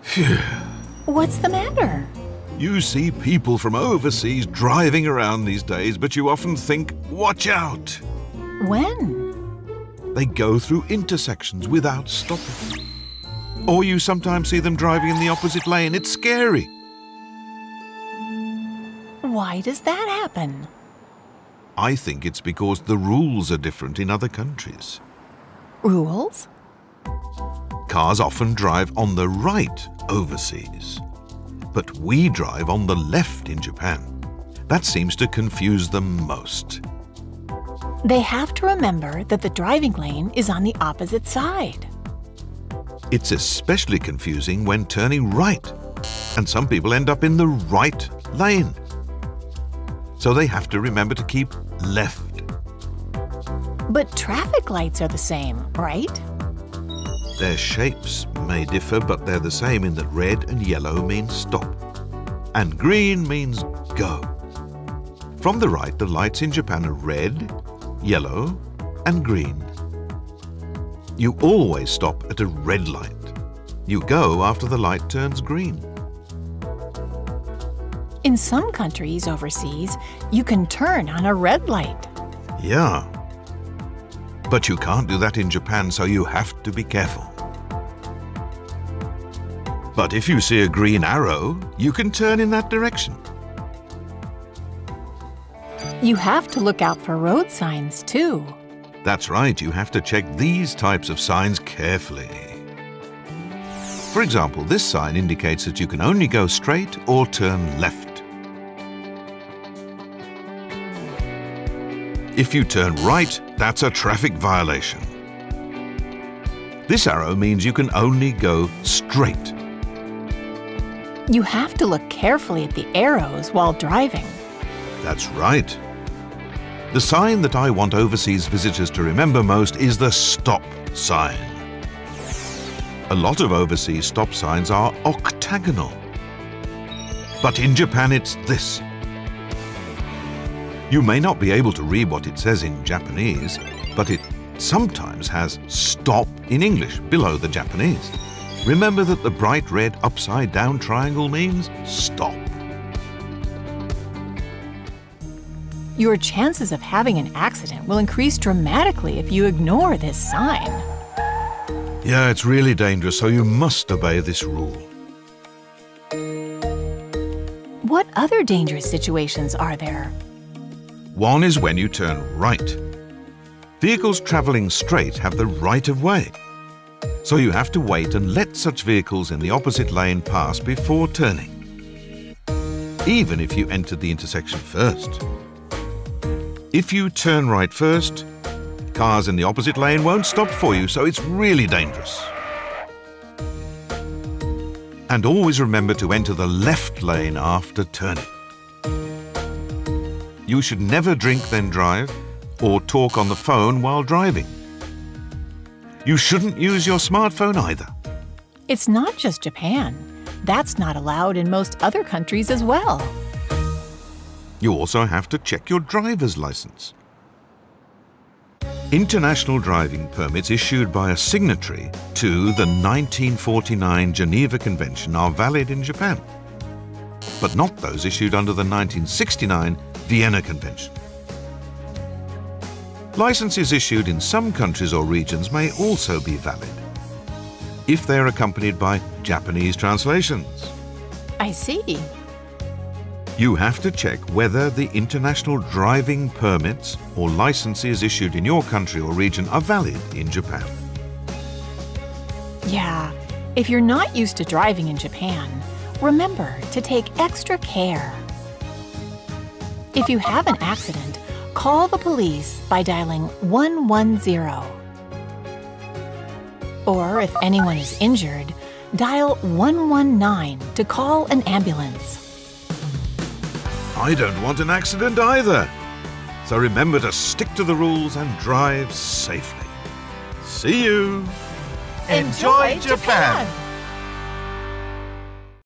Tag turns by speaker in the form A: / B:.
A: Phew.
B: What's the matter?
A: You see people from overseas driving around these days, but you often think, watch out!
B: When?
A: They go through intersections without stopping. Or you sometimes see them driving in the opposite lane. It's scary.
B: Why does that happen?
A: I think it's because the rules are different in other countries.
B: Rules?
A: Cars often drive on the right overseas, but we drive on the left in Japan. That seems to confuse them most.
B: They have to remember that the driving lane is on the opposite side.
A: It's especially confusing when turning right, and some people end up in the right lane. So they have to remember to keep left.
B: But traffic lights are the same, right?
A: Their shapes may differ, but they're the same in that red and yellow means stop, and green means go. From the right, the lights in Japan are red, yellow, and green. You always stop at a red light. You go after the light turns green.
B: In some countries overseas, you can turn on a red light.
A: Yeah. But you can't do that in Japan, so you have to be careful. But if you see a green arrow, you can turn in that direction.
B: You have to look out for road signs, too.
A: That's right, you have to check these types of signs carefully. For example, this sign indicates that you can only go straight or turn left. If you turn right, that's a traffic violation. This arrow means you can only go straight.
B: You have to look carefully at the arrows while driving.
A: That's right. The sign that I want overseas visitors to remember most is the stop sign. A lot of overseas stop signs are octagonal. But in Japan, it's this. You may not be able to read what it says in Japanese, but it sometimes has stop in English below the Japanese. Remember that the bright red upside-down triangle means stop.
B: Your chances of having an accident will increase dramatically if you ignore this sign.
A: Yeah, it's really dangerous, so you must obey this rule.
B: What other dangerous situations are there?
A: One is when you turn right. Vehicles traveling straight have the right of way. So you have to wait and let such vehicles in the opposite lane pass before turning, even if you entered the intersection first. If you turn right first, cars in the opposite lane won't stop for you, so it's really dangerous. And always remember to enter the left lane after turning. You should never drink then drive or talk on the phone while driving. You shouldn't use your smartphone either.
B: It's not just Japan. That's not allowed in most other countries as well.
A: You also have to check your driver's license. International driving permits issued by a signatory to the 1949 Geneva Convention are valid in Japan, but not those issued under the 1969 Vienna Convention. Licenses issued in some countries or regions may also be valid if they are accompanied by Japanese translations.
B: I see.
A: You have to check whether the international driving permits or licenses issued in your country or region are valid in Japan.
B: Yeah, if you're not used to driving in Japan, remember to take extra care. If you have an accident, call the police by dialing 110. Or if anyone is injured, dial 119 to call an ambulance.
A: I don't want an accident either. So remember to stick to the rules and drive safely. See you.
B: Enjoy Japan!